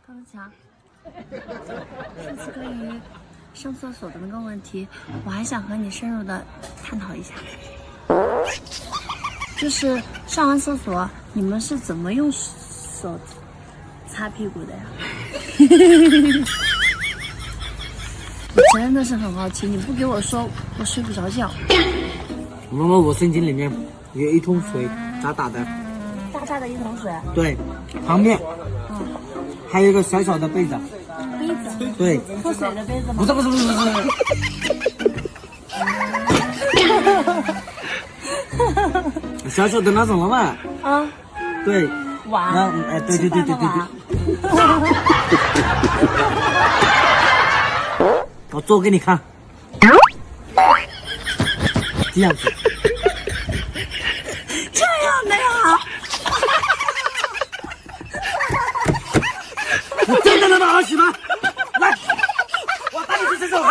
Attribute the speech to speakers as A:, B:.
A: 高子强，上次关于上厕所的那个问题，我还想和你深入的探讨一下。就是上完厕所，你们是怎么用手擦屁股的呀？我真的是很好奇，你不给我说，我睡不着觉。
B: 我们卫生间里面有一桶水，大大的，
A: 大大的一桶水。
B: 对，旁边，还有一个小小的杯子。
A: 杯子？
B: 对，
A: 喝水的杯子吗？
B: 不是不是不是不是。小小的那种了嘛？
A: 啊，
B: 对。
A: 碗。
B: 哎，对对对对对对。我做给你看。这样子。
A: 这样的呀？
B: 你真的那么好洗吗？来，我带你去洗手间。